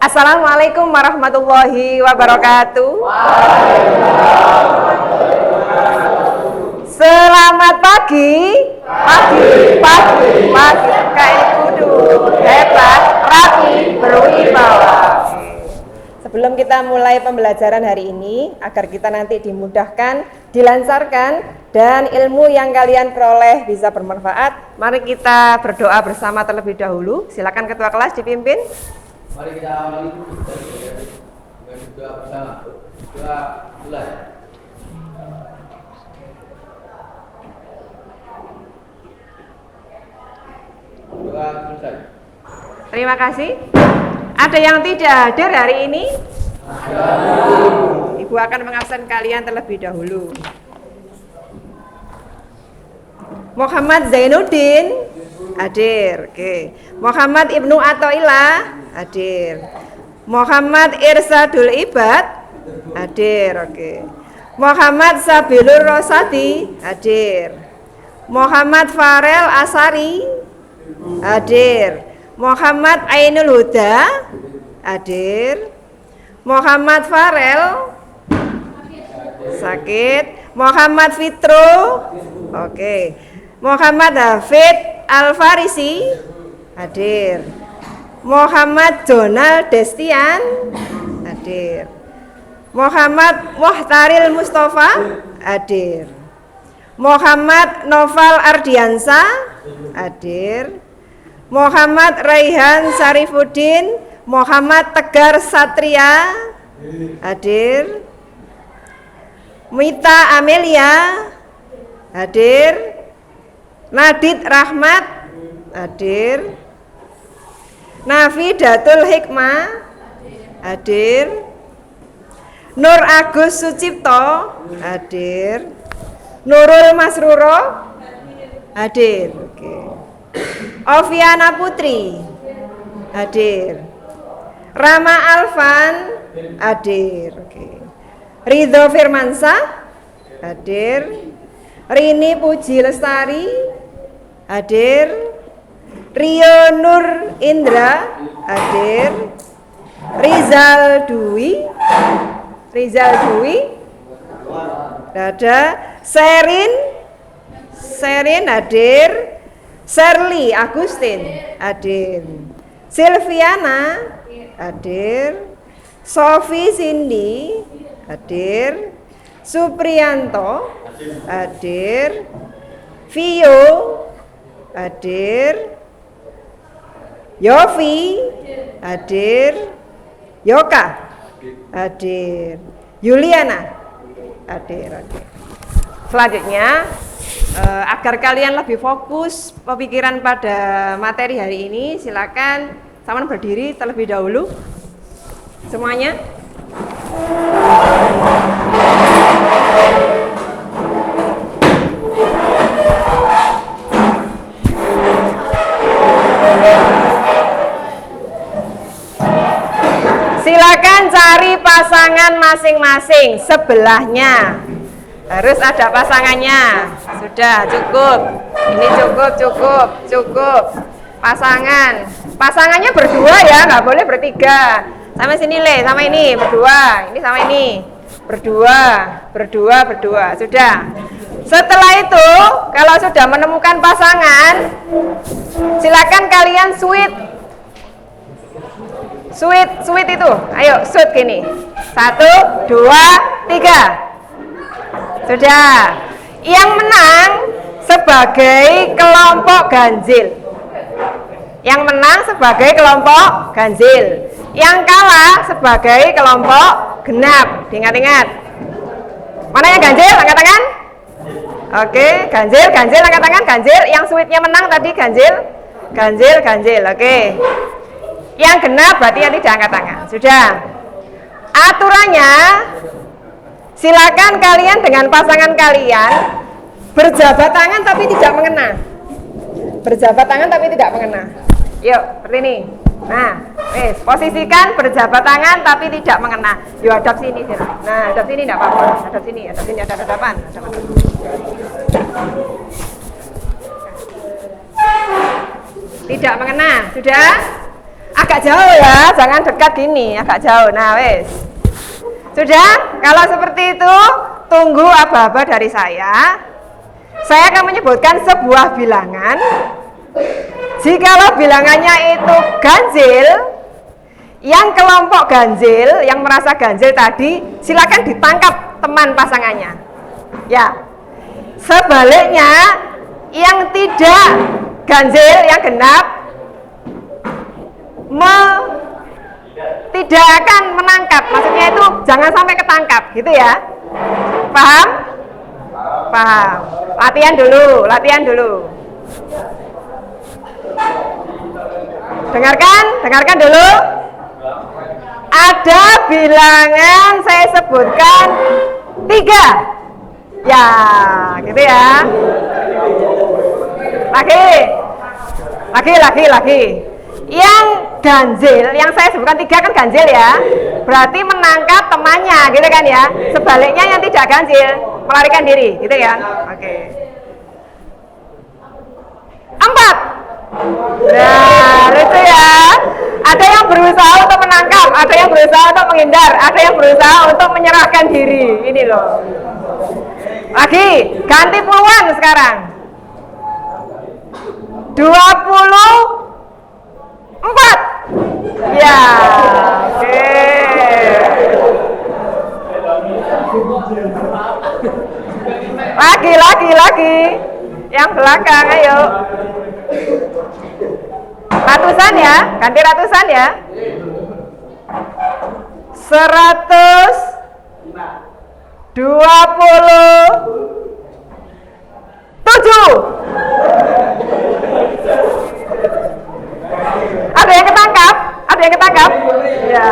Assalamualaikum warahmatullahi wabarakatuh. Selamat pagi. Pagi. Kayak kudu hebat, rapi, berwibawa. Sebelum kita mulai pembelajaran hari ini, agar kita nanti dimudahkan, dilancarkan, dan ilmu yang kalian peroleh bisa bermanfaat, mari kita berdoa bersama terlebih dahulu. Silakan ketua kelas dipimpin. Mari kita awali dengan doa bersama. Doa mulai. Doa selesai. Terima kasih. Ada yang tidak hadir hari ini? Ibu akan mengabsen kalian terlebih dahulu. Muhammad Zainuddin hadir. Oke. Muhammad Ibnu Athaillah hadir. Muhammad Irsadul Ibad hadir. Oke. Muhammad Sabilur Rosadi hadir. Muhammad Farel Asari hadir. Muhammad Ainul Huda hadir. Muhammad Farel sakit. Muhammad Fitro oke. Muhammad Hafid Al-Farisi hadir. Muhammad Jonal Destian hadir. Muhammad Muhtaril Mustafa hadir. Muhammad Noval Ardiansa hadir. Muhammad Raihan Sarifuddin, Muhammad Tegar Satria hadir. Mita Amelia hadir. Nadid Rahmat hadir. Nafidatul Hikmah hadir. Nur Agus Sucipto hadir. Nurul Masruro hadir. Oke. Oviana Putri hadir. Rama Alvan hadir. Oke. Ridho Firmansyah hadir. Rini Puji Lestari hadir. Rio Nur Indra hadir. Rizal Dwi ada. Serin hadir. Sherly Agustin hadir. Silviana hadir. Sofi Cindy hadir. Supriyanto hadir. Vio hadir. Yofi hadir. Yoka hadir. Yuliana hadir. Selanjutnya agar kalian lebih fokus pemikiran pada materi hari ini, silakan sama berdiri terlebih dahulu semuanya. Silakan cari pasangan masing-masing sebelahnya. Harus ada pasangannya. Sudah cukup. Ini cukup. Pasangannya berdua ya, nggak boleh bertiga. Sama sini Le, sama ini berdua. Ini sama ini berdua. Sudah. Setelah itu, kalau sudah menemukan pasangan, silakan kalian sweet itu. Ayo sweet gini. 1, 2, 3. Sudah. Yang menang sebagai kelompok ganjil. Yang kalah sebagai kelompok genap. Diingat-ingat. Mana yang ganjil? Angkat tangan. Oke, ganjil angkat tangan. Ganjil. Yang sweetnya menang tadi ganjil. Oke. Yang genap berarti yang tidak angkat tangan. Sudah. Aturannya, silakan kalian dengan pasangan kalian berjabat tangan tapi tidak mengena. Yuk, seperti ini. Nah, posisikan berjabat tangan tapi tidak mengena. Yuk, hadap sini. Nah, hadap sini tidak apa-apa. Hadap sini ada hadapan. Tidak mengena, sudah? Agak jauh ya, jangan dekat gini, agak jauh. Nah, wes. Sudah? Kalau seperti itu, tunggu aba-aba dari saya. Saya akan menyebutkan sebuah bilangan. Jikalau bilangannya itu ganjil, yang kelompok ganjil, yang merasa ganjil tadi, silakan ditangkap teman pasangannya. Ya. Sebaliknya, yang tidak ganjil, yang genap, tidak akan menangkap. Maksudnya itu jangan sampai ketangkap, gitu ya. Paham? Paham. Latihan dulu, latihan dulu. Dengarkan dulu. Ada bilangan saya sebutkan 3. Ya, gitu ya. Lagi. Yang ganjil, yang saya sebutkan 3 kan ganjil ya. Berarti menangkap temannya, gitu kan ya. Sebaliknya yang tidak ganjil, melarikan diri, gitu ya. Oke. 4. Nah, lucu ya. Ada yang berusaha untuk menangkap, ada yang berusaha untuk menghindar, ada yang berusaha untuk menyerahkan diri. Ini loh. Lagi, ganti puluhan sekarang. 24. Ya, oke. Lagi. Yang belakang, ayo. Ratusan ya, ganti ratusan ya. 127. Ada yang ketangkap? Ya.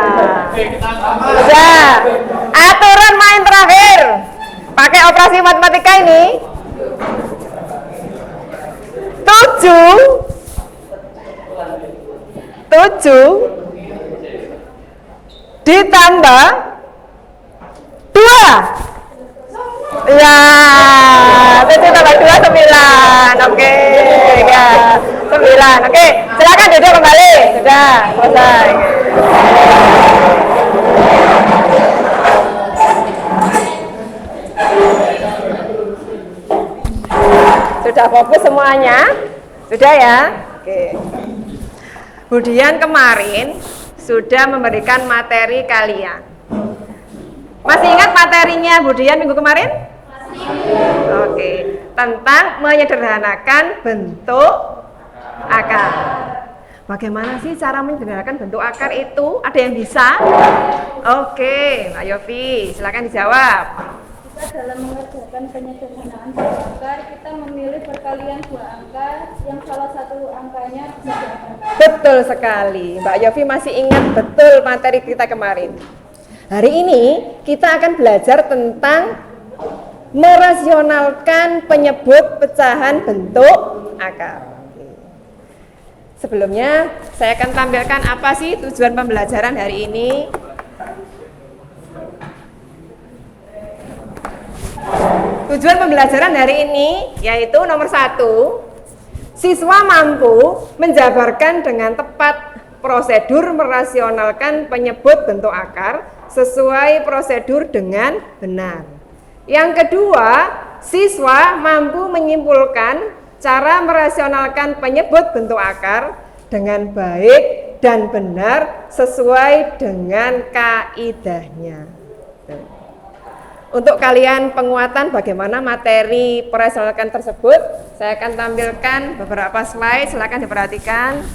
Sudah. Aturan main terakhir. Pakai operasi matematika ini. 7 ditambah 2. Ya, 7 tambah 2 9. Oke, ya. 9. Oke, silakan duduk kembali. Sudah, selesai. Sudah fokus semuanya? Sudah ya? Oke. Budian kemarin sudah memberikan materi kalian. Masih ingat materinya Budian minggu kemarin? Oke. Tentang menyederhanakan bentuk akar. Bagaimana sih cara menyederhanakan bentuk akar itu? Ada yang bisa? Oke, Mbak Yofi, silakan dijawab. Kita dalam mengerjakan penyederhanaan bentuk akar, kita memilih perkalian 2 angka yang salah satu angkanya bisa diangkat. Betul sekali, Mbak Yofi masih ingat betul materi kita kemarin. Hari ini kita akan belajar tentang merasionalkan penyebut pecahan bentuk akar. Sebelumnya saya akan tampilkan apa sih tujuan pembelajaran hari ini. Tujuan pembelajaran hari ini yaitu nomor 1, siswa mampu menjabarkan dengan tepat prosedur merasionalkan penyebut bentuk akar sesuai prosedur dengan benar. Yang kedua, siswa mampu menyimpulkan cara merasionalkan penyebut bentuk akar dengan baik dan benar sesuai dengan kaidahnya. Untuk kalian penguatan bagaimana materi merasionalkan tersebut, saya akan tampilkan beberapa slide, silakan diperhatikan.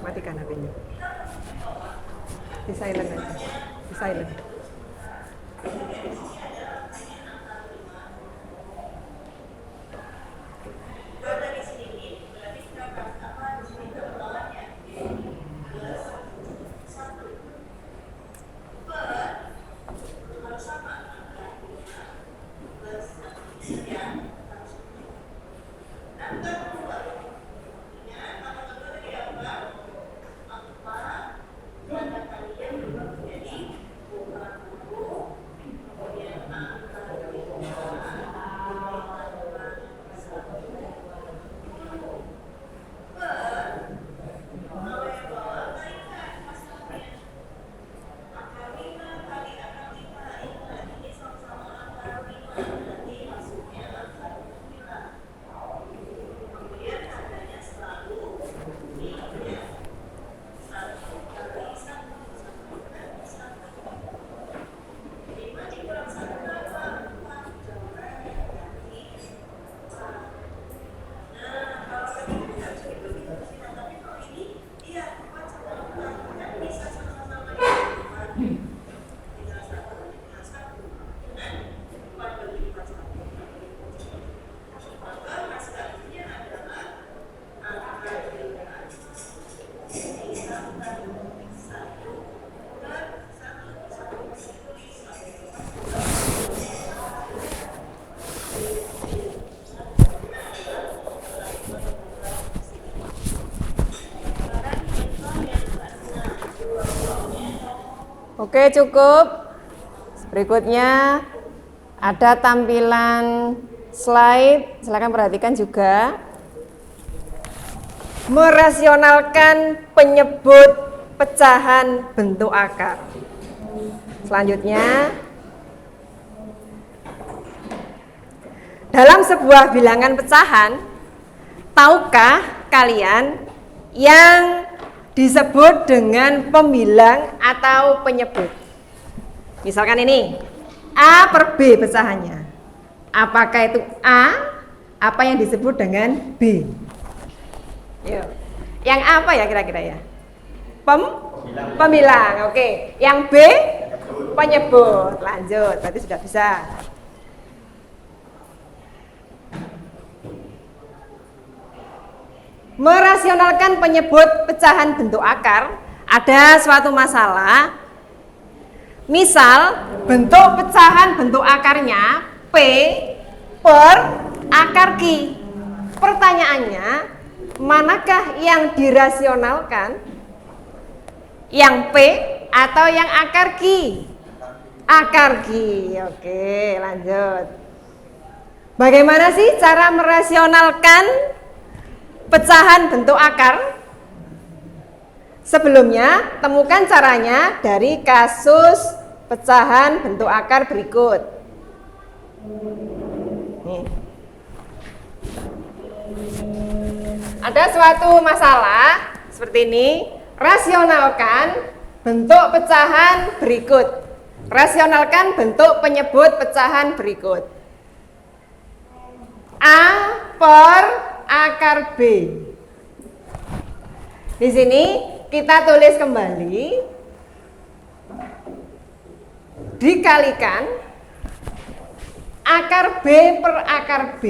Matikan HP-nya. Di silent aja. Di silent. Oke, cukup. Berikutnya ada tampilan slide, silakan perhatikan juga. Merasionalkan penyebut pecahan bentuk akar. Selanjutnya, dalam sebuah bilangan pecahan, tahukah kalian yang disebut dengan pembilang atau penyebut? Misalkan ini A per B pecahannya. Apakah itu A? Apa yang disebut dengan B? Yuk. Yang A apa ya kira-kira ya? Pembilang. Oke. Yang B penyebut. Lanjut. Berarti sudah bisa. Merasionalkan penyebut pecahan bentuk akar, ada suatu masalah. Misal, bentuk pecahan bentuk akarnya P per akar Q. Pertanyaannya, manakah yang dirasionalkan? Yang P atau yang akar Q? Akar Q. Oke, lanjut. Bagaimana sih cara merasionalkan pecahan bentuk akar? Sebelumnya, temukan caranya dari kasus pecahan bentuk akar berikut. Nih. Ada suatu masalah seperti ini. Rasionalkan bentuk pecahan berikut. Rasionalkan bentuk penyebut pecahan berikut. A per akar B. Di sini kita tulis kembali dikalikan akar B per akar B,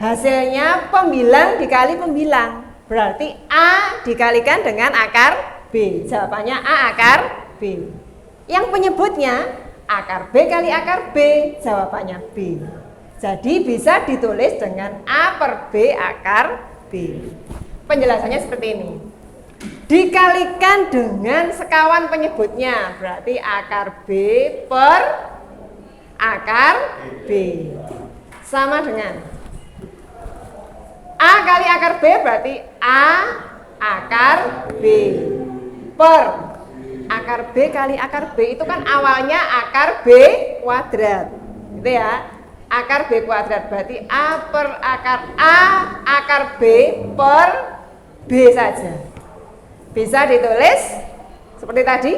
hasilnya pembilang dikali pembilang, berarti A dikalikan dengan akar B. Jawabannya A akar B. Yang penyebutnya akar B kali akar B, jawabannya B. Jadi bisa ditulis dengan A per B akar B. Penjelasannya seperti ini. dikalikan dengan sekawan penyebutnya, berarti akar B per akar B sama dengan A kali akar B berarti A akar B per akar B kali akar B, itu kan awalnya akar B kuadrat gitu ya, akar B kuadrat berarti A per akar B per B saja. Bisa ditulis seperti tadi,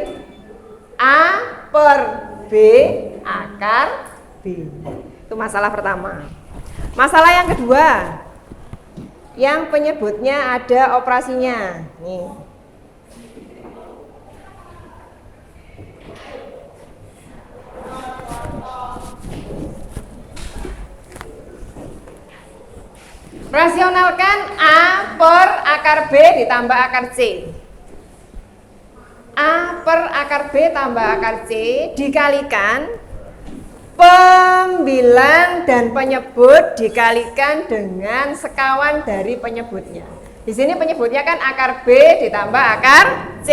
A per B akar B. Itu masalah pertama. Masalah yang kedua, yang penyebutnya ada operasinya. Nih. Rasionalkan A per akar B ditambah akar C. A per akar B tambah akar C dikalikan pembilang dan penyebut dikalikan dengan sekawan dari penyebutnya. Di sini penyebutnya kan akar B ditambah akar C.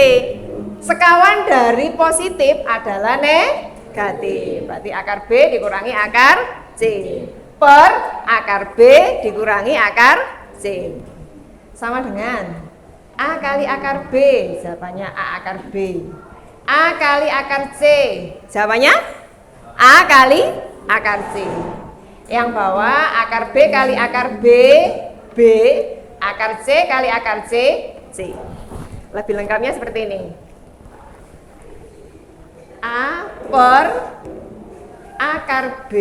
Sekawan dari positif adalah negatif. Berarti akar B dikurangi akar C per akar B dikurangi akar C. Sama dengan A kali akar B, jawabannya A akar B. A kali akar C, jawabannya A kali akar C. Yang bawah akar B kali akar B, B. Akar C kali akar C, C. Lebih lengkapnya seperti ini. A per akar B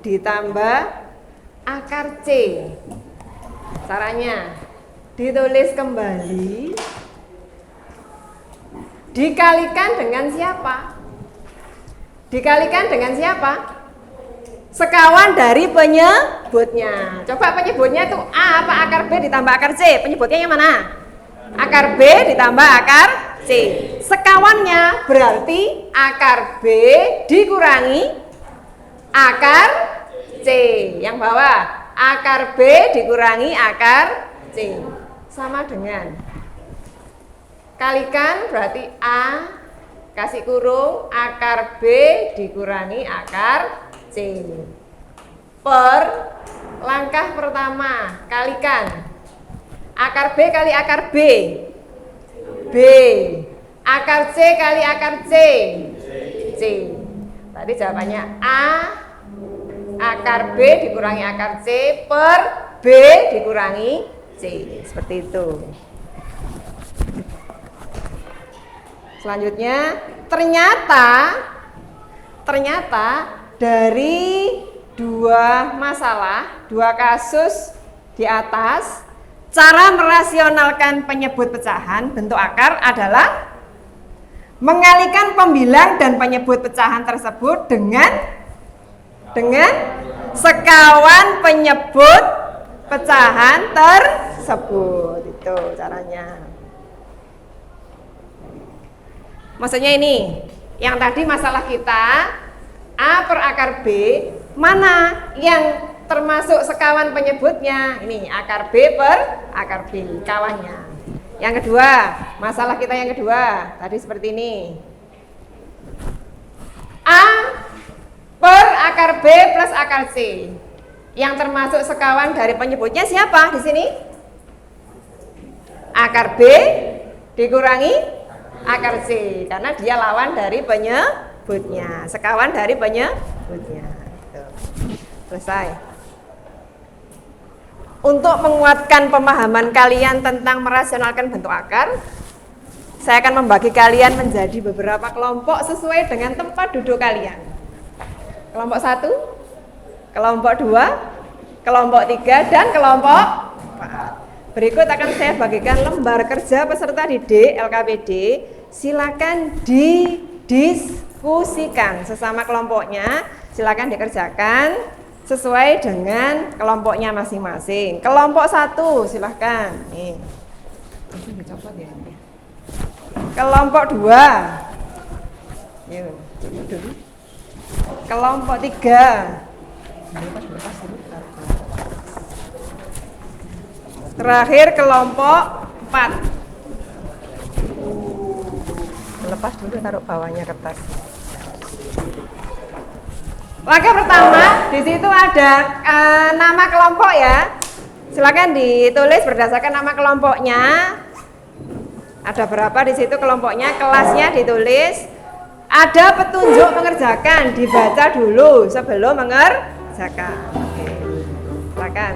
ditambah akar C. Caranya ditulis kembali, dikalikan dengan siapa? Dikalikan dengan siapa? Sekawan dari penyebutnya. Coba penyebutnya itu A apa akar B ditambah akar C? Penyebutnya yang mana? Akar B ditambah akar C. Sekawannya berarti akar B dikurangi akar C. Yang bawah akar B dikurangi akar C. Sama dengan kalikan berarti A kasih kurung akar B dikurangi akar C per langkah pertama kalikan akar B kali akar B, B akar C kali akar C, C. Tadi jawabannya A akar B dikurangi akar C per B dikurangi C, seperti itu. Selanjutnya, ternyata dari dua masalah, dua kasus di atas, cara merasionalkan penyebut pecahan bentuk akar adalah mengalihkan pembilang dan penyebut pecahan tersebut dengan sekawan penyebut pecahan tersebut. Itu caranya. Maksudnya ini, yang tadi masalah kita A per akar B, mana yang termasuk sekawan penyebutnya? Ini akar B per akar B, kawannya. Yang kedua, masalah kita yang kedua, tadi seperti ini. A per akar B plus akar C. Yang termasuk sekawan dari penyebutnya siapa di sini? Akar B dikurangi akar C, karena dia lawan dari penyebutnya, sekawan dari penyebutnya. Selesai. Untuk menguatkan pemahaman kalian tentang merasionalkan bentuk akar, saya akan membagi kalian menjadi beberapa kelompok sesuai dengan tempat duduk kalian. Kelompok 1, kelompok 2, kelompok 3, dan kelompok 4. Berikut akan saya bagikan lembar kerja peserta didik LKPD. Silakan didiskusikan sesama kelompoknya, silakan dikerjakan sesuai dengan kelompoknya masing-masing. Kelompok 1 silahkan. Nih. Kelompok 2. Yuk, kelompok 3. Terakhir kelompok 4. Lepas dulu, taruh bawahnya kertas. Langkah pertama, di situ ada nama kelompok ya. Silakan ditulis berdasarkan nama kelompoknya. Ada berapa di situ kelompoknya, kelasnya ditulis. Ada petunjuk mengerjakan, dibaca dulu sebelum mengerjakan. Oke. Silakan.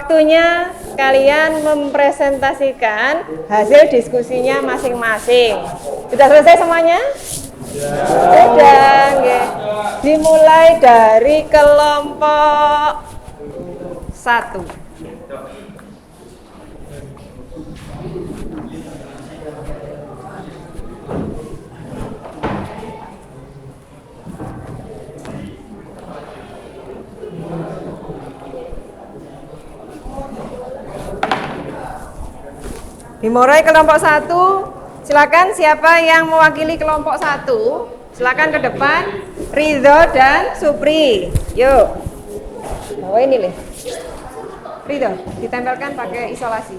waktunya kalian mempresentasikan hasil diskusinya masing-masing. Sudah selesai semuanya? Sudah, nggih. Dimulai dari kelompok 1. Dimulai kelompok 1. Silakan siapa yang mewakili kelompok 1? Silakan ke depan. Ridho dan Supri. Yuk. Bawa ini, Le. Ridho, ditempelkan pakai isolasi.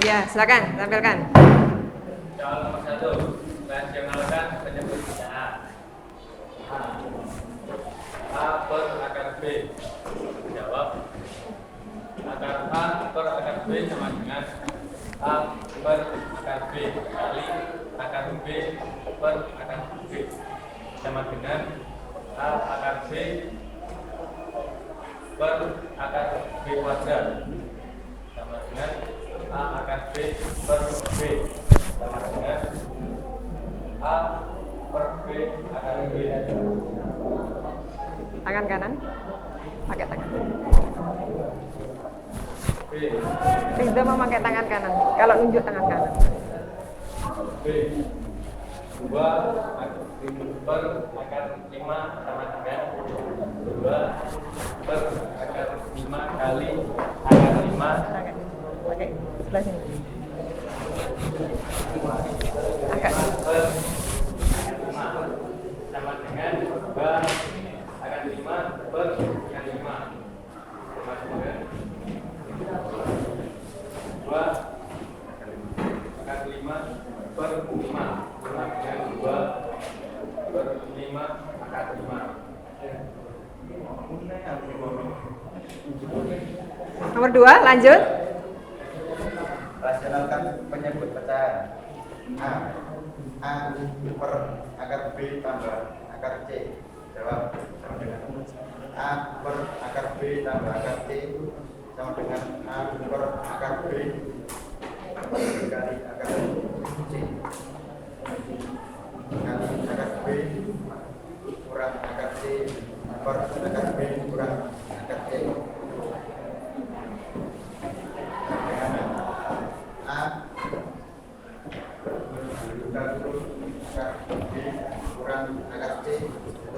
Ya, silakan tampilkan. Soal nomor 1, rasionalkan penyebut A. A per akar B. Jawab. Akar A per akar B sama dengan A per akar B kali akar B per akar B sama dengan A akar B per akar B kuadrat sama dengan A akar B per B sama dengan A per B akar B. Tangan kanan. Pakai tangan. B. Ridho mau pakai tangan kanan. Kalau nunjuk tangan kanan. B 2 per akar 5 sama dengan 2 per akar 5 kali akar 5 Pakai sebelah sini. Agak. per 5 sama dengan 2 akar 5 per akar 5 sama dengan 2 akar 5 per 5 sama dengan 2 per 5 akar 5. Nomor 2, lanjut. Rasionalkan penyebut pecahan. A per akar B tambah akar C. Jawab. Sama dengan A per akar B tambah akar C sama dengan A per akar B kali akar C kali akar B kurang akar C per akar B kurang akar C. A akar B kurang akar C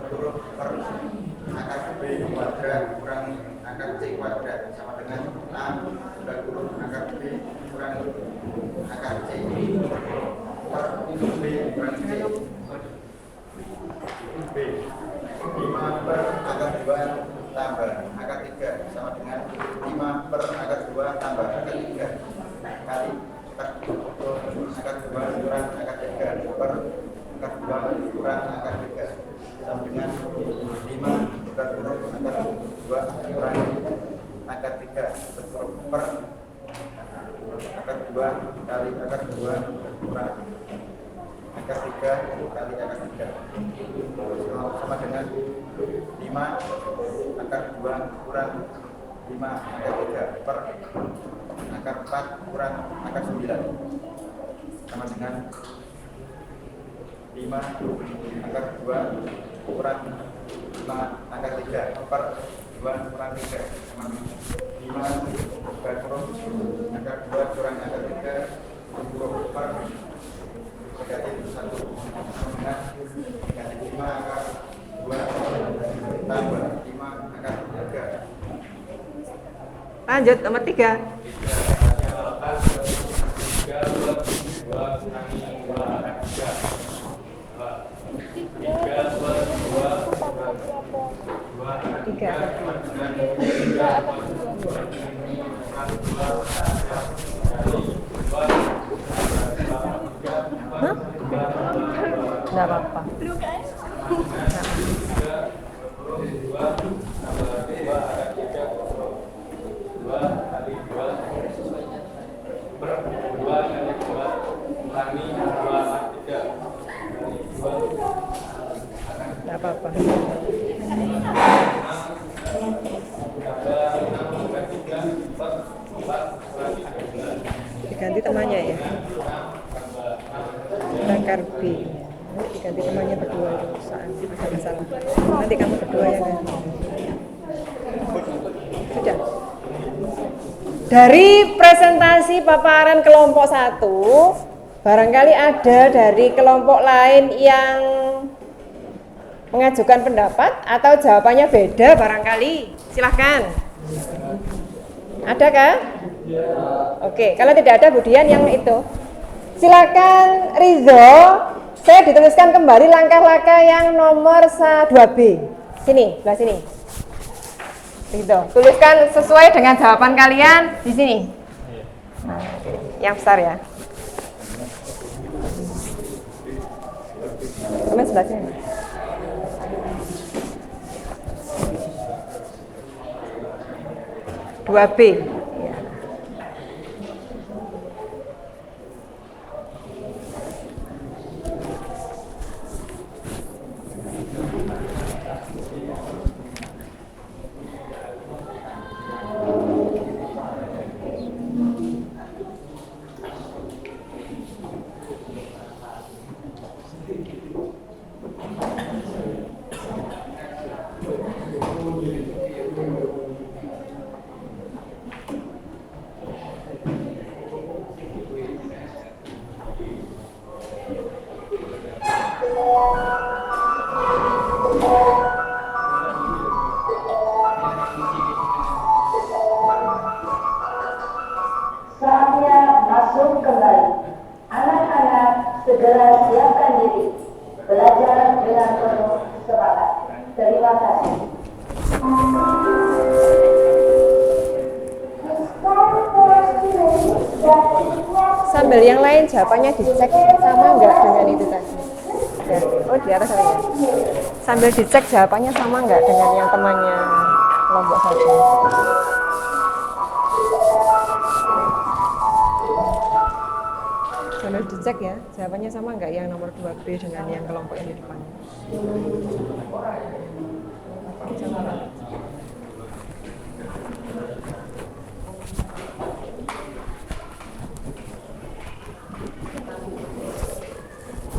huruf per akar B kuadrat kurang akar C kuadrat sama dengan A sudah huruf akar B kurang akar C per B kurang C. B 5 per akar 2 tambah akar 3 sama dengan 5 per akar 2 tambah akar 3 kali akar 2 kurang akar 3 per akar 2 kurang akar 3 sama dengan 5 per akar 2 kurang akar 3 per akar 2 kali akar 2 kurang akar 3 kali akar 3 sama dengan 5 akar 2 kurang 5 akar 3 per akar 4 kurang akar 9 sama dengan 5 akar 2 kurang 5 akar 3 per 2 kurang 3 sama dengan 5 akar 2 kurang akar 3 per negatif 1 sama dengan negatif 5 akar 2 tambah 5 akar 3. Lanjut nomor 3. Tiga. Hah? Nggak apa-apa. apa? Diganti temannya ya. Akar B. Diganti temannya berdua itu agak salah. Nanti kamu berdua ya kan? Sudah. Dari presentasi paparan kelompok 1, barangkali ada dari kelompok lain yang mengajukan pendapat atau jawabannya beda barangkali. Silahkan. Adakah? Oke, kalau tidak ada Budian yang itu. Silakan Rizzo, saya dituliskan kembali langkah-langkah yang nomor 2B. Sini, sebelah sini. Rizzo, tuliskan sesuai dengan jawaban kalian di sini. Nah, yang besar ya. Sama sebelah sini. Dua B. Ya. Saatnya masuk kembali. Anak-anak segera siapkan diri. Belajar dengan penuh semangat. Terima kasih. Sambil yang lain jawabannya dicek sama enggak dengan itu tadi? Ya. Oh di atas ada ya. Sambil dicek jawabannya sama enggak dengan yang temannya kelompok 1? Sambil dicek ya, jawabannya sama enggak yang nomor 2B dengan yang kelompok yang di depan?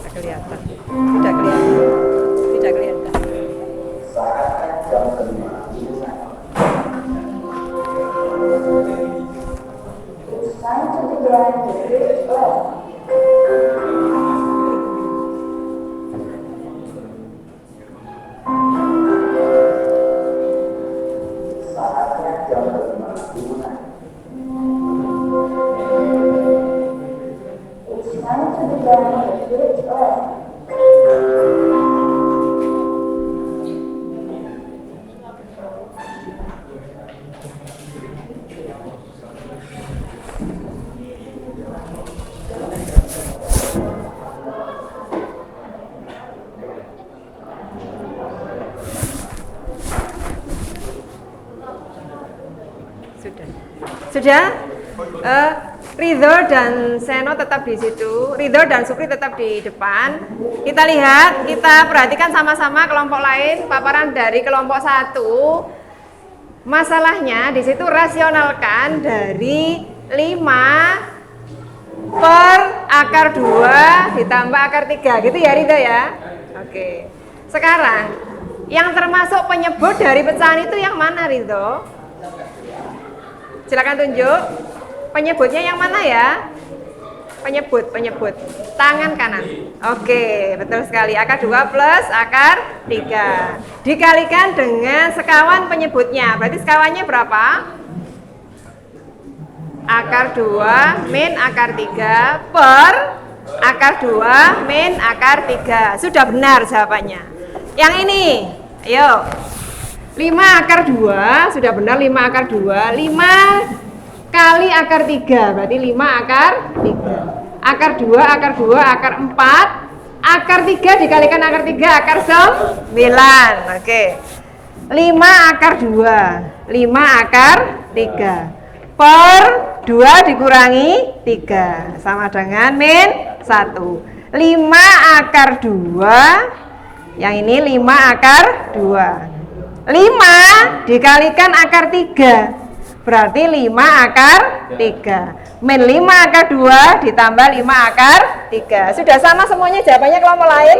Tidak kelihatan. Tidak kelihatan. Tidak kelihatan. Saatnya jam 5. It's time to begin the fifth lesson. Saatnya jam 5 dimulai. It's time to begin the fifth lesson. Sudah? Ridho dan Seno tetap di situ, Ridho dan Supri tetap di depan. Kita lihat, kita perhatikan sama-sama kelompok lain, paparan dari kelompok 1. Masalahnya di situ rasionalkan dari 5 per akar 2 ditambah akar 3, gitu ya Ridho ya? Oke. Sekarang, yang termasuk penyebut dari pecahan itu yang mana Ridho? Silakan tunjuk. Penyebutnya yang mana ya? Penyebut. Tangan kanan. Oke, betul sekali. Akar 2 plus akar 3. Dikalikan dengan sekawan penyebutnya. Berarti sekawannya berapa? Akar 2 min akar 3 per akar 2 min akar 3. Sudah benar jawabannya. Yang ini, ayo. 5 akar 2, sudah benar 5 akar 2, 5 kali akar 3, berarti 5 akar 3. Akar 2, akar 2, akar 4, akar 3 dikalikan akar 3, akar 9. Oke. 5 akar 2, 5 akar 3. Per 2 dikurangi 3, sama dengan min 1. 5 akar 2 Yang ini 5 akar 2. 5 dikalikan akar 3. Berarti 5 akar 3. Min 5 akar 2 ditambah 5 akar 3. Sudah sama semuanya jawabannya kelompok lain?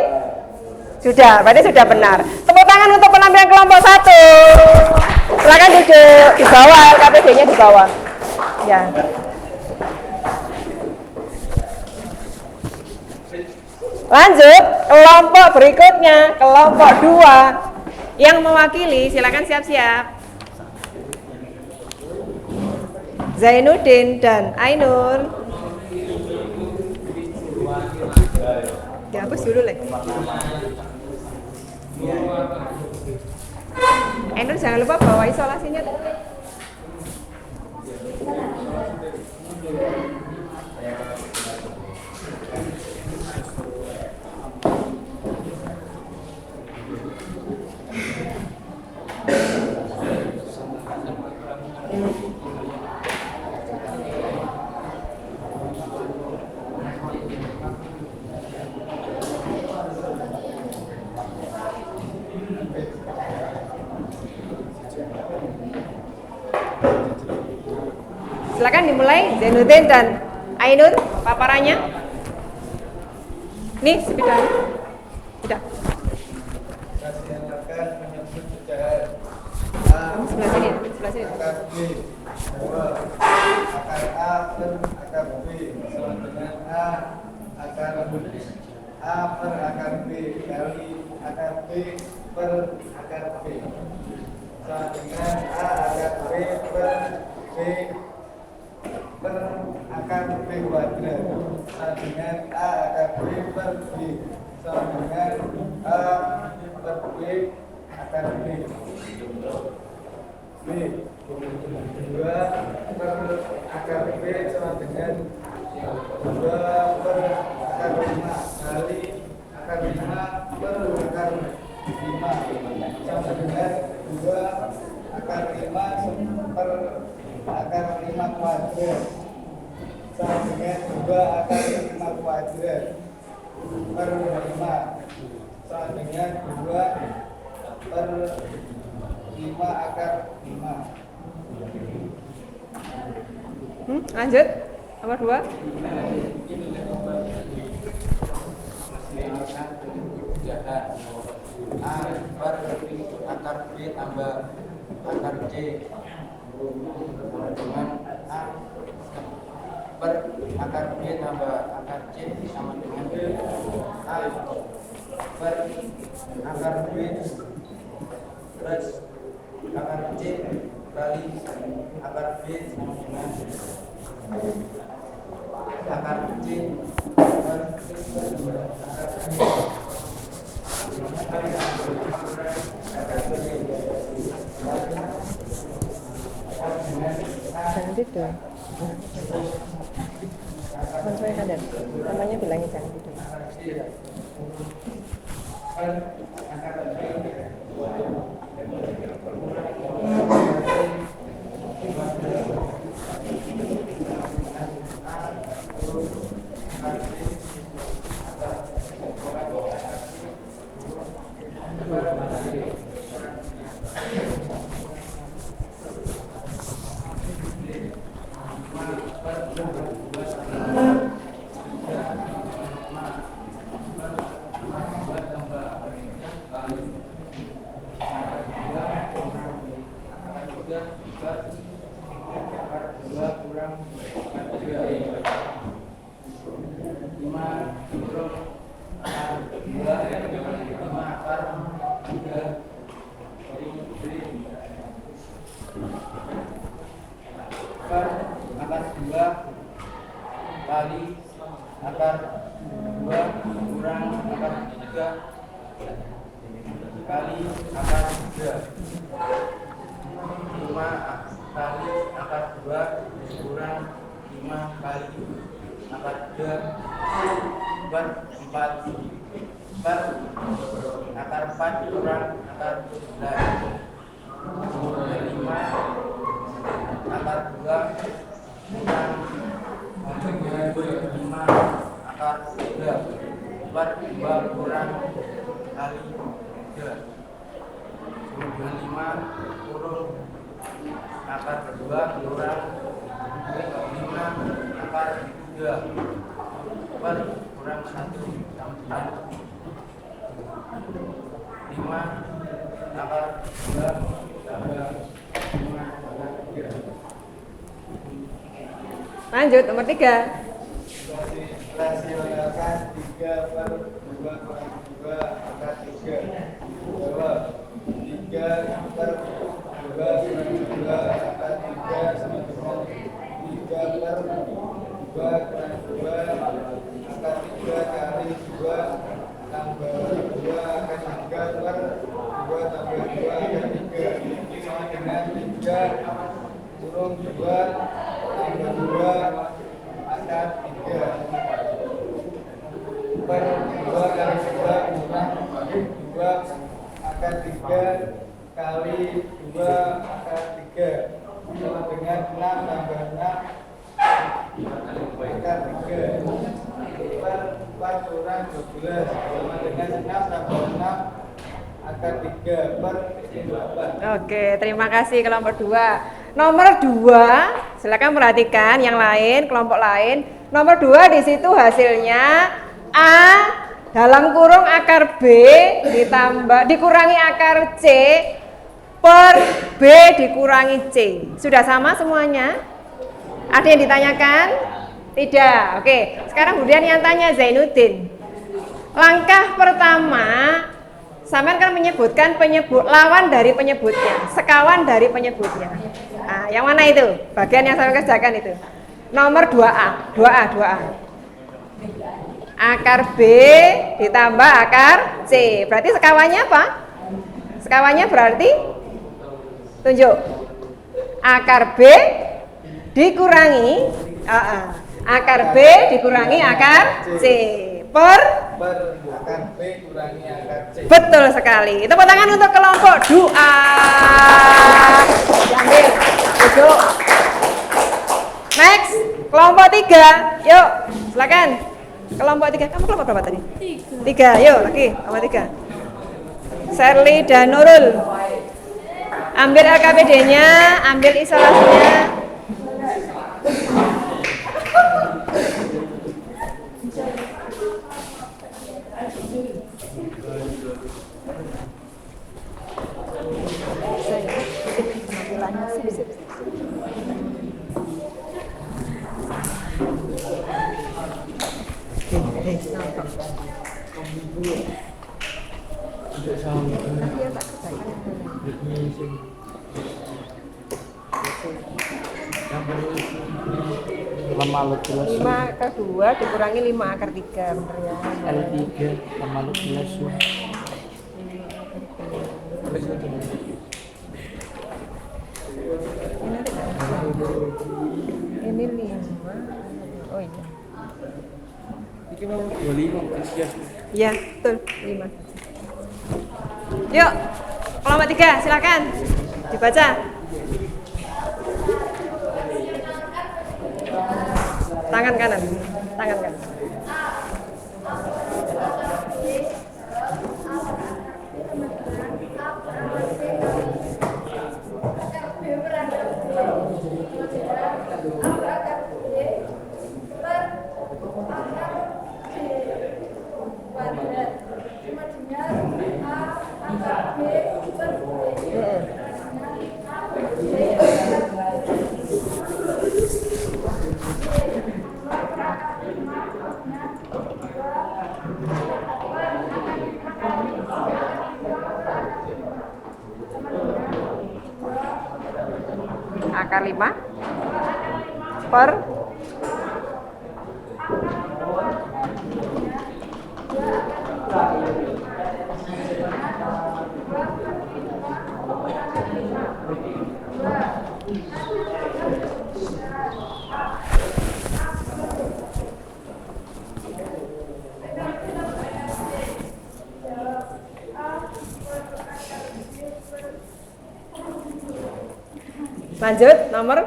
Sudah, berarti sudah benar. Tepuk tangan untuk penampilan kelompok 1. Silakan duduk di bawah, KTD-nya di bawah. Ya. Lanjut, kelompok berikutnya, kelompok 2. Yang mewakili, silakan siap-siap. Zainuddin dan Ainur. Dihapus dulu, Le. Ainur jangan lupa bawa isolasinya. Silakan dimulai, Zainuddin dan Ainur paparannya. Nih, sepeda. Sudah. Silakan menyebut pecahan Sebelah sini, sebelah sini. akar B 2 akar A per akar B sama dengan A per akar B kali akar B per akar B sama dengan A akar B per B per akar B kuadrat sama dengan A akar B per B sama dengan A per B akar B B 2 per akar B sama dengan 2 per akar 5 kali akar 5 per akar 5 sama dengan 2 akar 5 per akar 5 kuadrat sama dengan 2 akar 5 kuadrat per 5 sama dengan 2 per 5 akar 5. Lanjut, nomor 2. A per akar B tambah akar C dengan A per akar B tambah akar C sama dengan A per akar B plus akar C kali akar B sama dengan akar C per akar B. Jangan tidur. Teman saya kadang, namanya bilangin jangan tidur. Akar 2 kali akar 2 kurang akar 3 kali akar 3 5 kali akar 2 kurang 5 kali akar 3 per 4 per akar 4 kurang akar 9 5 akar 2 kurang 5 akar 3 per 2 kurang kali 3. Kemudian 5 kurung akar kedua kurang 5 akar 3 per kurang 1 tambah 5 akar 2 tambah 5 akar 3. Lanjut nomor 3. Rasio akar 3 per 2 kurang 2 akar 3. Jawab 3 per 2 kurang 2 akar 3 sama dengan 3 per 2 kurang 2 akar 3 kali 2 tambah 2 akar 3 per 2 tambah 2 akar 3 sama dengan 3 kurung 2 tambah 2 akar 3 per 2 kali 2 kurang 2 akar 3 kali 2 akar 3 sama dengan 6 tambah 6 akar 3 per 4 kurang 12 sama dengan 6 tambah 6 akar 3 per 8. Oke, terima kasih kelompok 2. Nomor 2, silakan perhatikan yang lain, kelompok lain. Nomor 2 di situ hasilnya A dalam kurung akar B dikurangi akar C per B dikurangi C. Sudah sama semuanya? Ada yang ditanyakan? Tidak. Oke, sekarang kemudian yang tanya Zainuddin. Langkah pertama, sampean kan menyebutkan lawan dari penyebutnya, sekawan dari penyebutnya. Nah, yang mana itu? Bagian yang saya kerjakan itu. Nomor 2A. Akar B ditambah akar C. Berarti sekawannya apa? Sekawannya berarti tunjuk. Akar B dikurangi akar B dikurangi akar C per akar B kurangi akar C. Betul sekali. Tepuk tangan untuk kelompok 2A. Diambil, duduk. Next, kelompok 3. Yuk, silakan. Kelompok 3. Kamu kelompok berapa tadi? 3. Yuk, lagi. Kelompok 3. Sherly dan Nurul. Ambil LKPD-nya, ambil isolasinya. Lemalut 5 akar 2 dikurangi 5 akar 3, bener ya. L3 lemalut 11. Ini 5. Oh iya. Iki mau 25 sekian. Iya, betul, 5. Yuk, kelompok 3, silakan dibaca. Tangan kanan. Akar 5 per lanjut nomor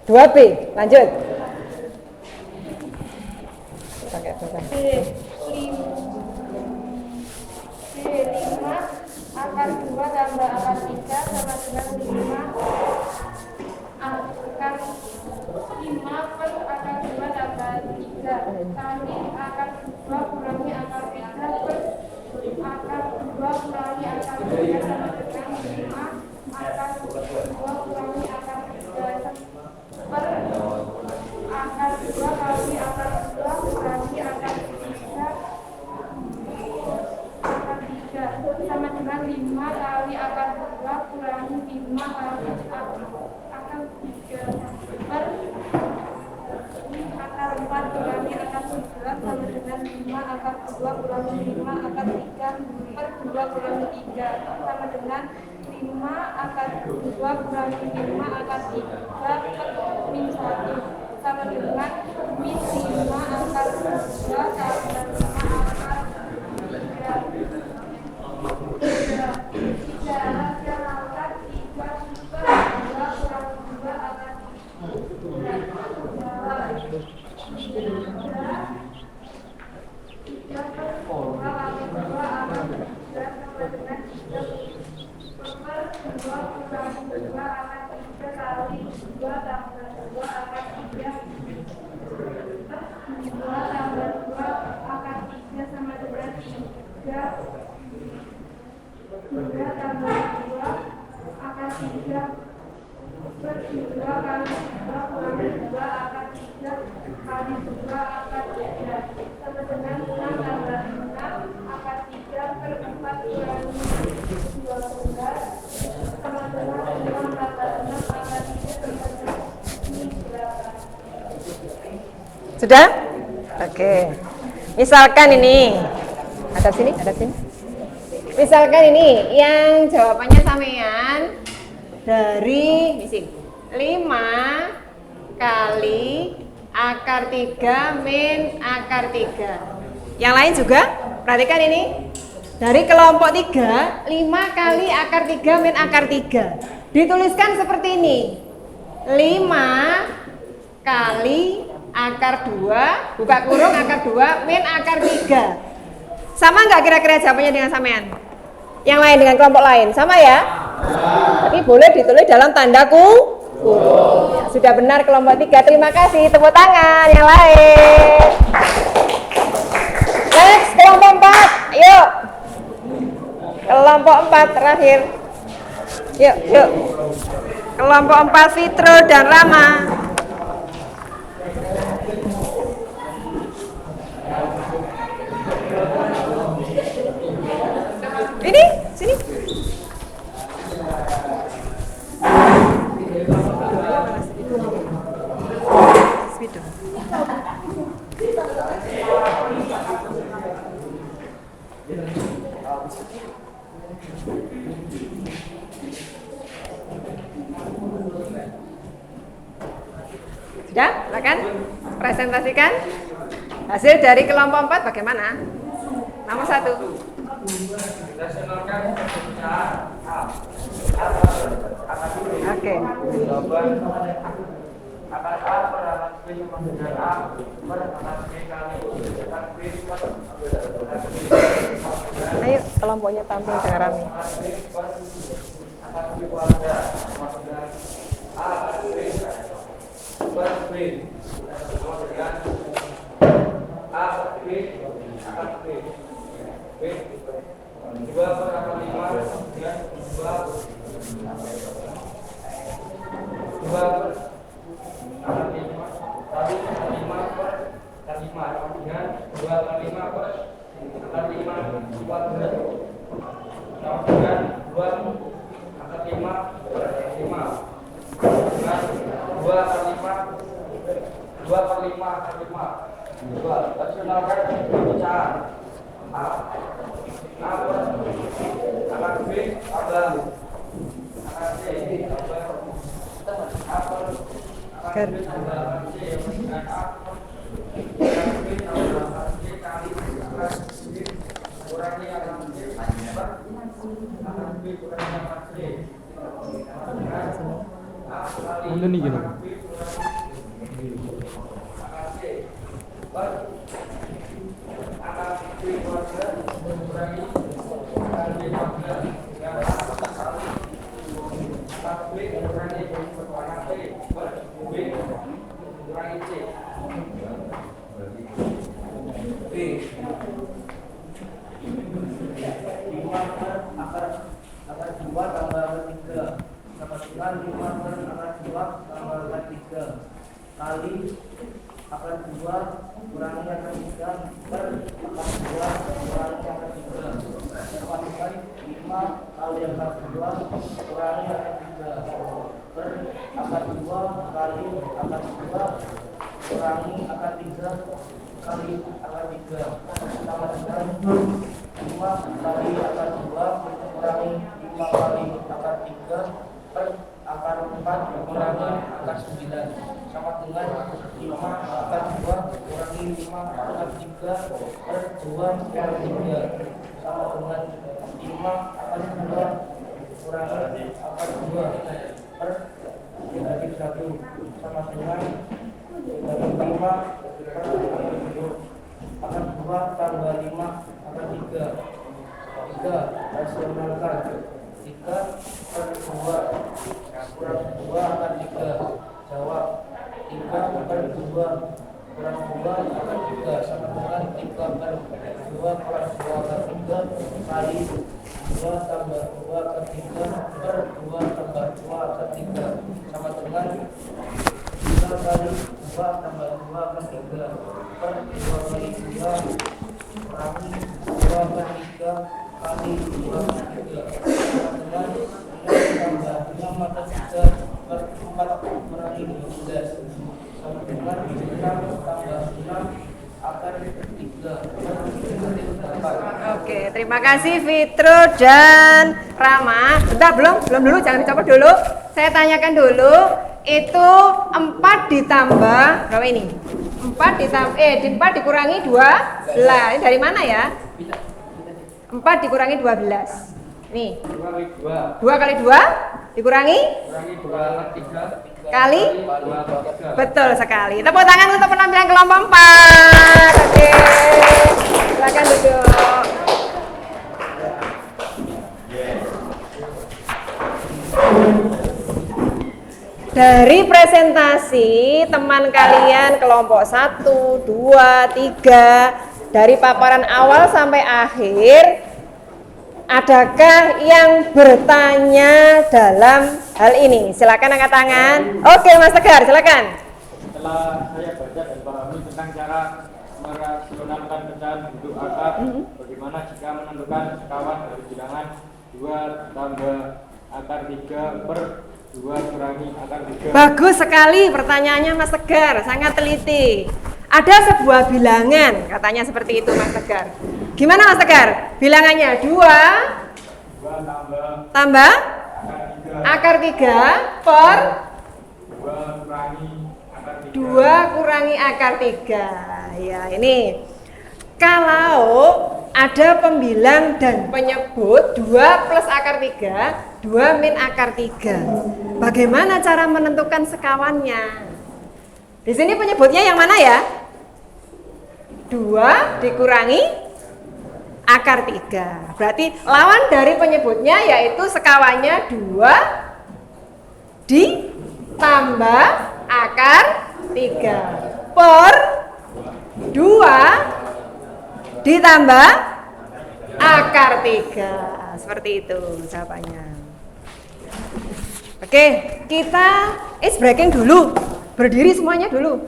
2B, lanjut. Pakai apa? B 5 akar 2 tambah akar 3 sama dengan 5 per akar 2 tambah 3 kali akar 2 kurangi akar 3 per akar 2 kurangi akar 3 sama dengan 5 akar 2 kurangi akar 3 per akar 2 kali akar 2 kurangi akar 3 sama dengan 5 kali akar 2 kurangi 5 kali akar 3 per akar 4 kurangi akar 9 sama dengan 5 akar 2 kurangi 5 akar 3 per 2 kurangi 3 sama dengan 5 akar 2 kurangi 5 akar 3 per min 1 sama dengan min 5 akar 2 tambah 5 akar 8. Sudah? Oke. Misalkan ini ada sini. Misalkan ini yang jawabannya sampean dari misi 5 kali akar 3 min akar 3. Yang lain juga perhatikan ini. Dari kelompok 3, 5 kali akar 3 min akar 3. Dituliskan seperti ini. 5 kali akar 2, buka kurung akar 2 min akar 3. Sama nggak kira-kira jawabannya dengan sampean? Yang lain dengan kelompok lain, sama ya? Tapi boleh ditulis dalam tanda kurung. Ya, sudah benar kelompok 3. Terima kasih, tepuk tangan. Yang lain. Next, kelompok 4. Yuk. Kelompok 4 terakhir. Yuk. Kelompok 4 Fitro dan Rama. Ini, sini. Sudah, silakan presentasikan hasil dari kelompok 4 bagaimana? Nomor 1. Oke. Ayo kelompoknya tampil dengan rame. Ini gini. kali akar 2 kurangi akar 3 per akar 2 kali akar 2 kurangi akar 3 kali akar 3 sama dengan 5 kali akar 2 kurangi 5 kali akar 3 per akar 4 kurangi akar 9 sama dengan 5 akar 2 kurangi 5 akar 3 per 2 per 3 sama dengan 5 akar 2 kurangi akar 2 per negatif 1 sama dengan negatif 5 per 7 akar 2 tambah 5 akar 3 rasionalkan 3 per 2 kurang 2 akar 3 jawab 3 per 2 kurang 2 akar 3 sama dengan 3 per 2 kurang 2 akar 3 kali 2 tambah 2 akar 3 per 2 tambah 2 akar 3 sama dengan 3 kali 2 tambah 2 akar 3 per 2 kali 2 kurangi 2 akar 3 kali 2 akar 3 sama dengan 6 tambah 6 akar 3 per 4 kurangi 12 sama dengan 6 tambah 6 akar 3 per 8. Oke, terima kasih Fitro dan Rama. Bentar, belum dulu, jangan dicopot dulu. Saya tanyakan dulu, itu 4 ditambah berapa ini? 4 ditambah 4 dikurangi 12. Ini dari mana ya? 4 dikurangi 12. Nih. 2 kali 2 dikurangi 2 3 kali 2 3. betul sekali. Tepuk tangan untuk penampilan kelompok 4. Oke. Silakan duduk. Dari presentasi teman kalian kelompok 1, 2, 3 dari paparan awal sampai akhir, adakah yang bertanya dalam hal ini? Silakan angkat tangan. Oke, Mas Tegar, silakan. Setelah saya baca dan pahami tentang cara merasionalkan pecahan bentuk akar, bagaimana jika menentukan sekawan dari bilangan 2 tambah akar 3 per 2 kurangi akar 3. Bagus sekali pertanyaannya Mas Tegar, sangat teliti. Ada sebuah bilangan, katanya seperti itu Mas Tegar. Gimana Mas Tegar? Bilangannya 2 tambah akar 3 per 2 kurangi akar 3. Ya, ini kalau ada pembilang dan penyebut 2 plus akar 3, 2 min akar 3. Bagaimana cara menentukan sekawannya? Di sini penyebutnya yang mana ya? 2 dikurangi akar 3. Berarti lawan dari penyebutnya yaitu sekawannya 2 ditambah akar 3 per 2 ditambah akar 3. Seperti itu jawabannya. Oke, kita is breaking dulu. Berdiri semuanya dulu.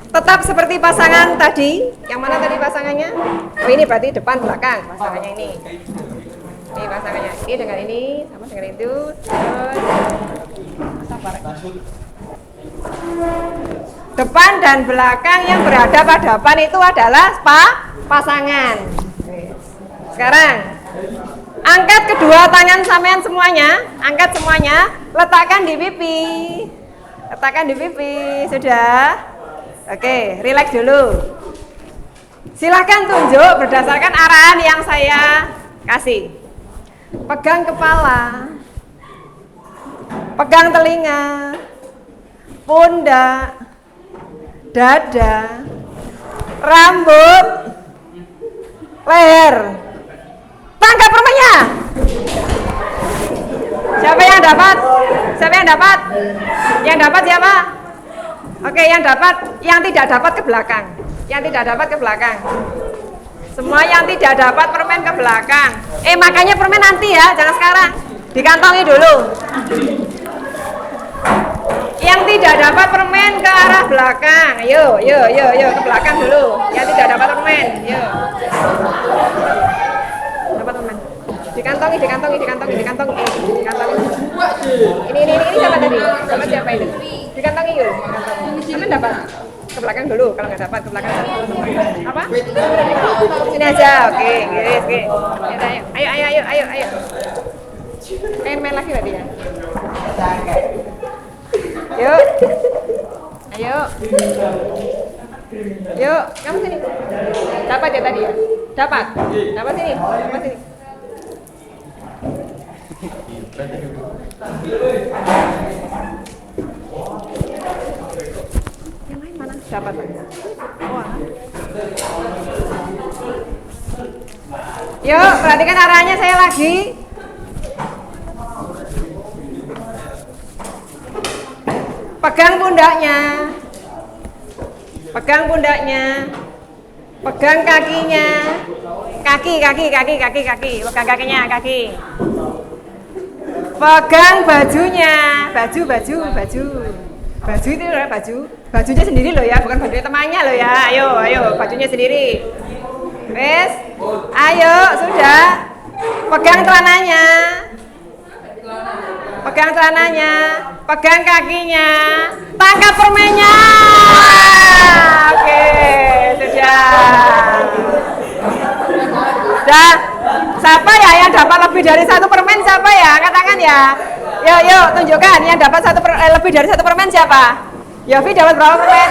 Tetap seperti pasangan tadi. Yang mana tadi pasangannya? Oh, ini berarti depan belakang pasangannya ini. Ini pasangannya ini dengan ini sama dengan itu. Terus sabar. Depan dan belakang yang berhadapan-hadapan itu adalah pasangan. Sekarang angkat kedua tangan sampean semuanya, angkat semuanya, letakkan di pipi. Letakkan di pipi, sudah? Oke, rileks dulu. Silahkan tunjuk berdasarkan arahan yang saya kasih. Pegang kepala, pegang telinga, pundak, dada, rambut, leher. Tangkap permennya. Siapa yang dapat? Siapa yang dapat? Yang dapat siapa? Oke, yang dapat, yang tidak dapat ke belakang. Yang tidak dapat ke belakang. Semua yang tidak dapat permen ke belakang. Makanya permen nanti ya, jangan sekarang. Dikantongi dulu. Yang tidak dapat permen ke arah belakang. Ayo, ke belakang dulu. Yang tidak dapat permen, yuk. Dapat permen. Dikantongi. Ini siapa tadi? Dapat siapa itu? Dikantongi yuk. Permen dapat. Ke belakang dulu, kalau nggak dapat ke belakang. Apa? Sini aja, oke. Ayo. Main lagi berarti ya. Yuk, kamu sini. Dapat ya tadi ya? Dapat sini. Yang lain mana? Dapat. Wah. Yuk, perhatikan arahnya saya lagi. Pegang pundaknya. Pegang kakinya. Kaki. Pegang kakinya, kaki. Pegang bajunya. Baju. Baju itu adalah baju. Bajunya sendiri loh ya, bukan baju temannya loh ya. Ayo, bajunya sendiri. Wes. Ayo, sudah. Pegang celananya. Pegang kakinya. Tangkap permennya. Oke, sudah. Siapa ya yang dapat lebih dari satu permen? Siapa ya? Angkat tangan ya. Yuk, tunjukkan yang dapat lebih dari satu permen siapa? Yofi dapat berapa permen?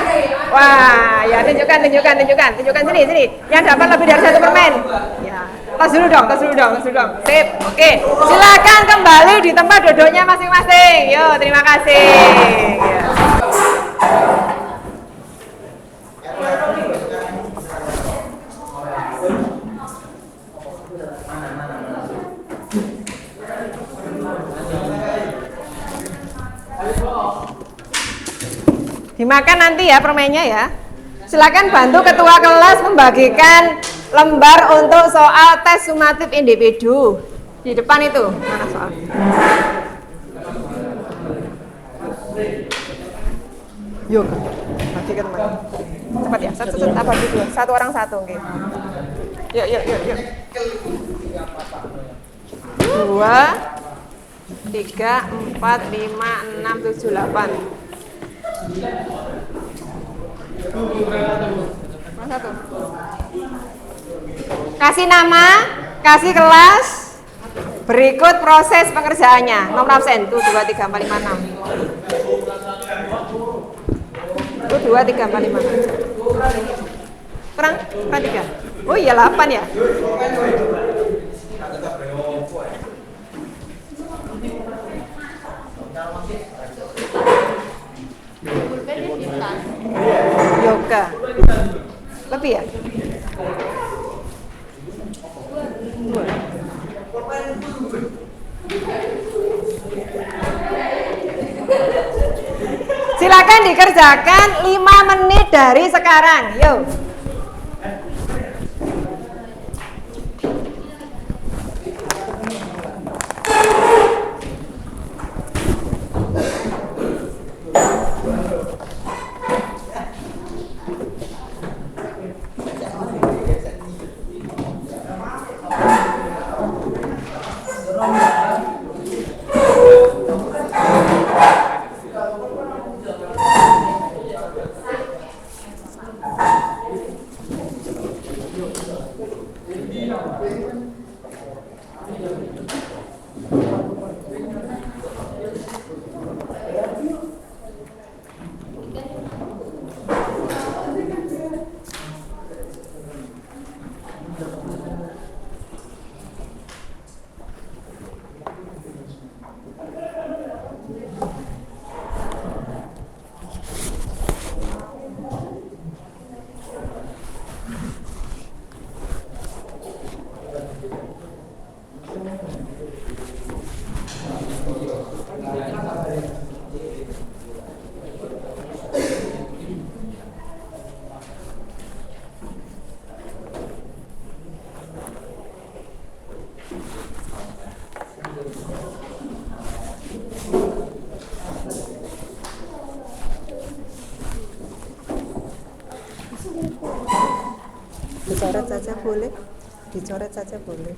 Wah, ya tunjukkan sini. Yang dapat lebih dari satu permen. Ya. Tas dulu dong. Sip. Oke. Silakan kembali di tempat duduknya masing-masing. Yo, terima kasih. Ya. Dimakan nanti ya permennya ya. Silakan bantu ketua kelas membagikan lembar untuk soal tes sumatif individu. Di depan itu, mana soal? Yuk, bagi ke teman. Cepat ya, bagi dua. Satu orang satu, oke. Yuk. 2, 3, 4, 5, 6, 7, 8. Satu. Kasih nama, kasih kelas, berikut proses pengerjaannya. Nomor absen tuh 2, 3, 4, 5, 6. Tuh 2, 3, 4, 5, 6. Kurang? 3. Oh iya 8 ya. Yoga. Lebih ya? Silakan dikerjakan 5 menit dari sekarang. Yuk. Dicoret saja boleh, dicoret saja boleh.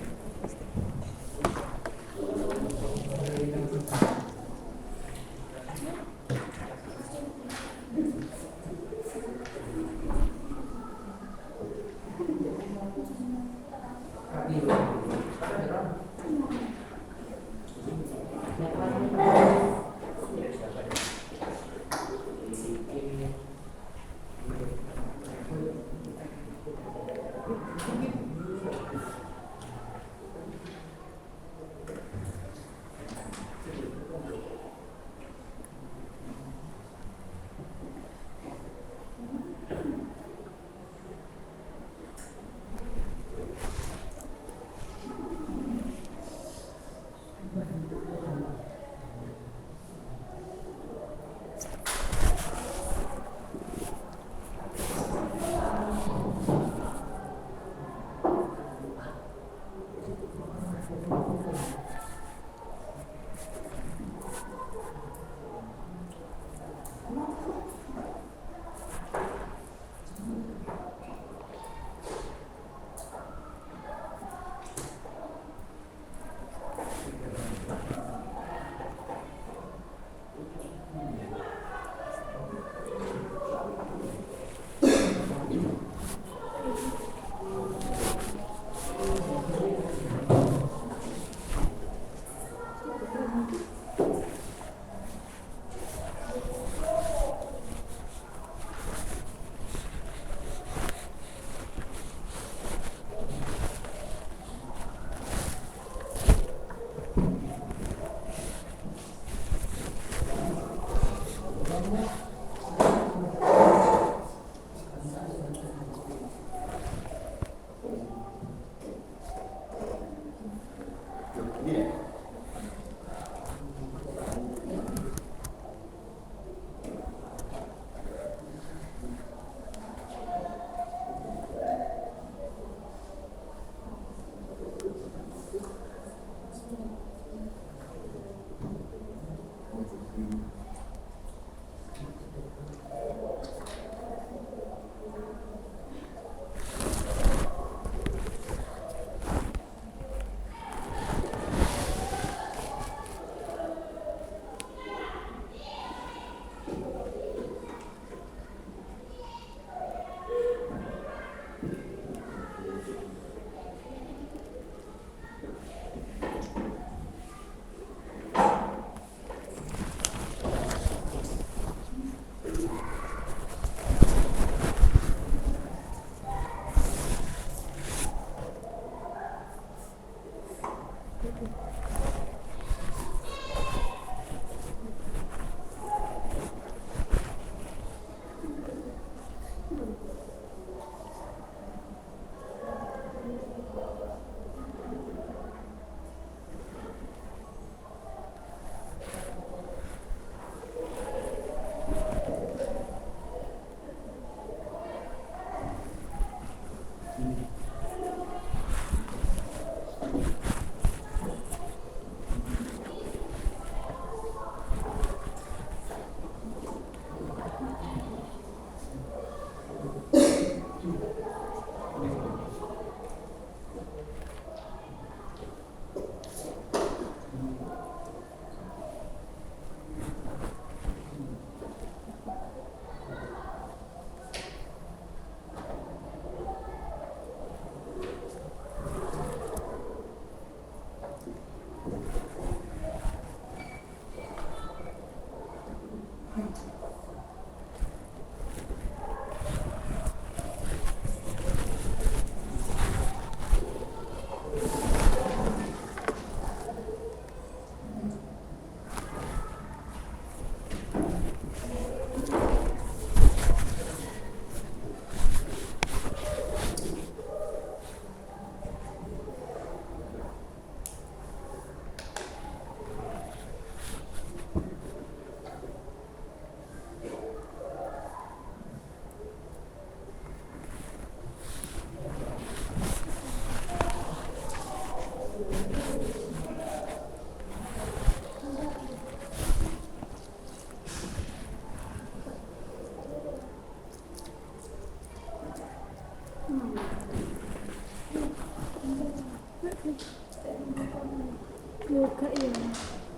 Yoga ya,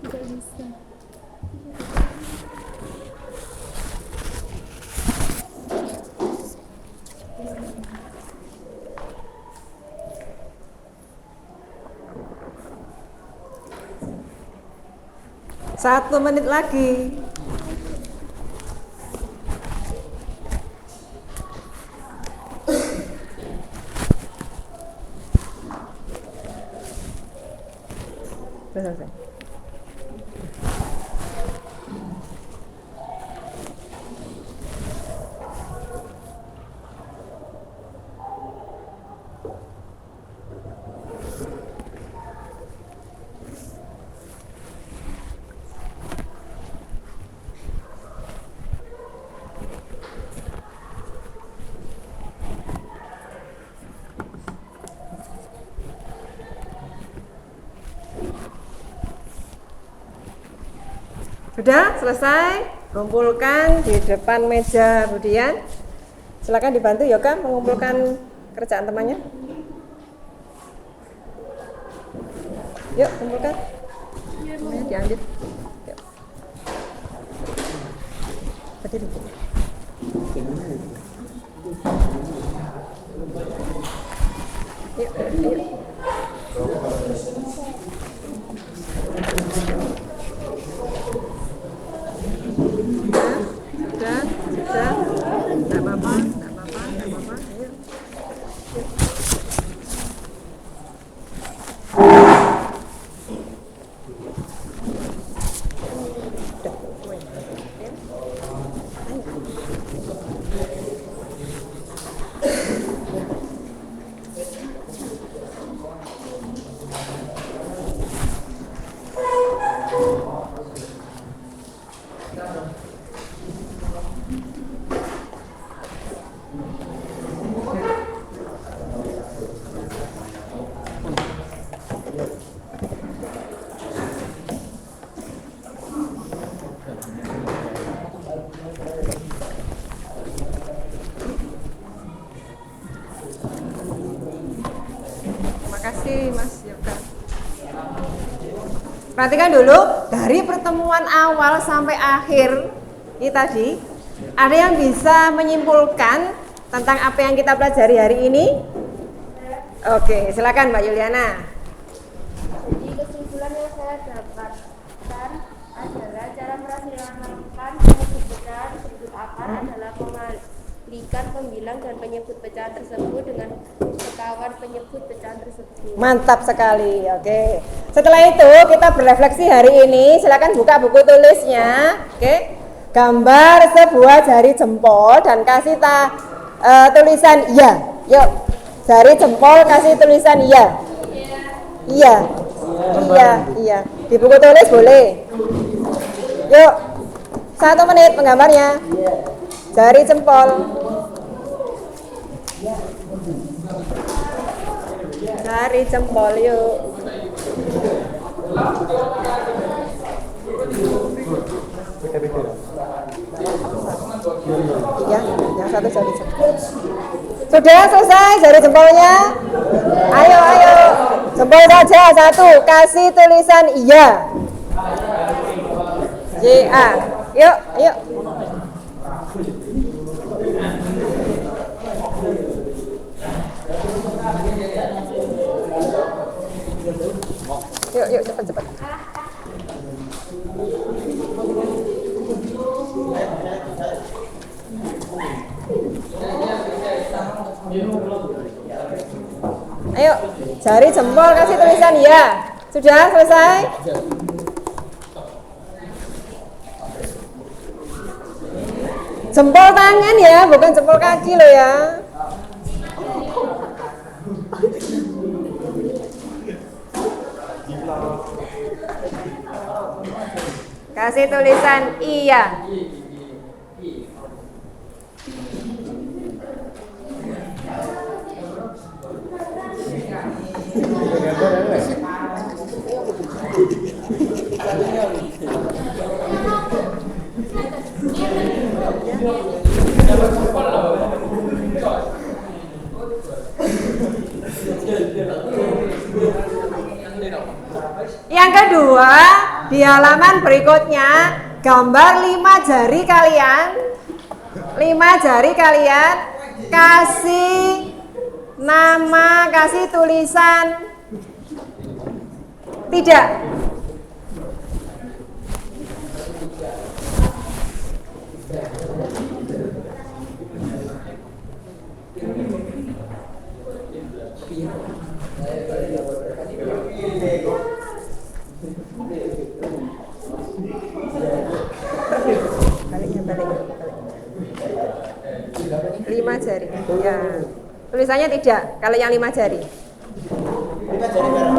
nggak bisa. Satu menit lagi. Sudah selesai. Sudah selesai, kumpulkan di depan meja Budian. Silakan dibantu Yoga mengumpulkan kerjaan temannya. Yuk, kumpulkan. Semuanya diambil. Yuk. Berdiri. Yuk, yuk. Sudah, nggak apa-apa, ayo. Makasih Mas Yoga. Perhatikan dulu dari pertemuan awal sampai akhir ini tadi, ada yang bisa menyimpulkan tentang apa yang kita pelajari hari ini? Oke, silakan Mbak Yuliana. Jadi kesimpulan yang saya dapatkan adalah cara merasionalkan penyebut pecahan disebut akar adalah mengalihkan pembilang dan penyebut pecahan tersebut dengan sekawan penyebut pecahan tersebut. Mantap sekali. Oke. Setelah itu kita berefleksi hari ini. Silakan buka buku tulisnya. Oke. Gambar sebuah jari jempol dan kasih tulisan iya. Yuk. Jari jempol kasih tulisan iya. Iya. Iya. Di buku tulis boleh. Yuk. 1 menit penggambarnya. Jari jempol. Jari jempol yuk. Ya, yang satu jari jempol. Sudah selesai jari jempolnya? Ayo. Jempol saja satu, kasih tulisan iya. YA. Yuk. Yuk, cepat. Ayo, jari jempol kasih tulisan ya. Sudah selesai? Jempol tangan ya, bukan jempol kaki loh ya. Kasih tulisan iya. Yang kedua, di halaman berikutnya gambar 5 jari kalian. 5 jari kalian kasih nama, kasih tulisan tidak. Balik. 5 jari. Ya. Tulisannya tidak. Kalau yang 5 jari. 5 jari bareng.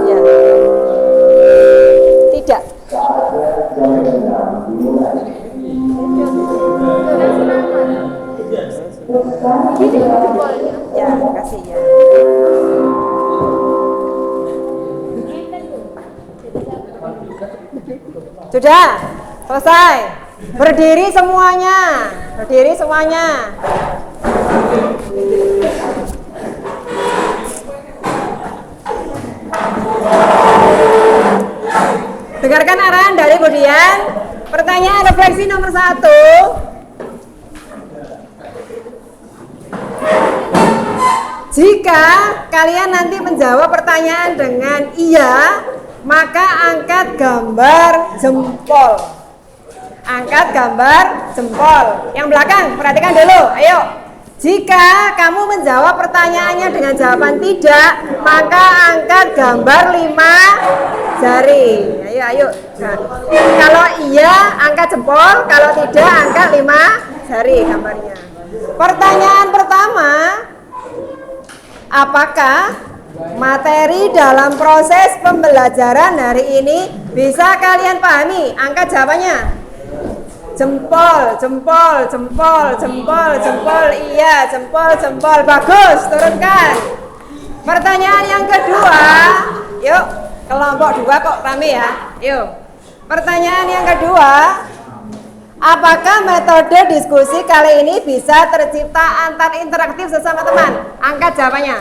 Ya. Tidak. Ya, kasih ya. Sudah, selesai. Berdiri semuanya. Berdiri semuanya. Dengarkan arahan dari Budian. Pertanyaan refleksi nomor 1. Jika kalian nanti menjawab pertanyaan dengan iya, maka angkat gambar jempol. Angkat gambar jempol. Yang belakang, perhatikan dulu. Ayo. Jika kamu menjawab pertanyaannya dengan jawaban tidak, maka angkat gambar 5 jari. Ayo, ayo. Nah, kalau iya, angkat jempol. Kalau tidak, angkat 5 jari gambarnya. Pertanyaan pertama, apakah materi dalam proses pembelajaran hari ini bisa kalian pahami? Angkat jawabannya. Jempol, jempol, jempol, jempol, jempol. Iya, jempol, jempol. Bagus, turunkan. Pertanyaan yang kedua. Yuk, kelompok 2 kok rame ya. Yuk. Pertanyaan yang kedua. Apakah metode diskusi kali ini bisa tercipta antar interaktif sesama teman? Angkat jawabannya.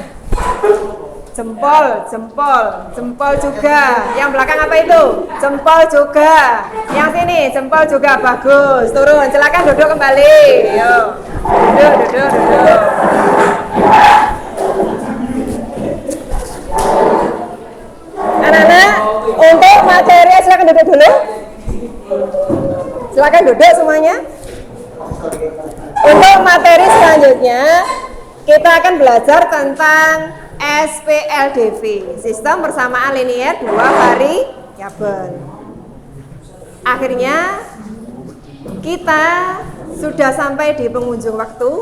Jempol, jempol, jempol juga. Yang belakang apa itu? Jempol juga. Yang sini jempol juga. Bagus. Turun. Silakan duduk kembali. Yuk. Duduk, duduk, duduk. Anak-anak, untuk materi silakan duduk dulu. Silakan duduk semuanya. Untuk materi selanjutnya, kita akan belajar tentang SPLDV, sistem persamaan linier 2 variabel. Akhirnya kita sudah sampai di penghujung waktu.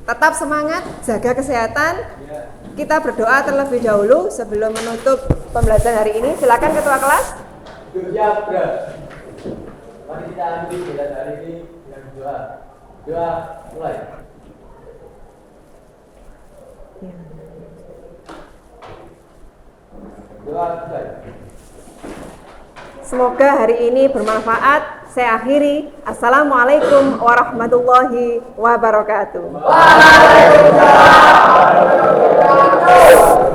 Tetap semangat, jaga kesehatan. Kita berdoa terlebih dahulu sebelum menutup pembelajaran hari ini. Silakan ketua kelas. Mari kita ambil belajar hari ini dengan doa. Doa mulai. Doa mulai. Semoga hari ini bermanfaat. Saya akhiri. Assalamualaikum warahmatullahi wabarakatuh. Waalaikumsalam warahmatullahi wabarakatuh.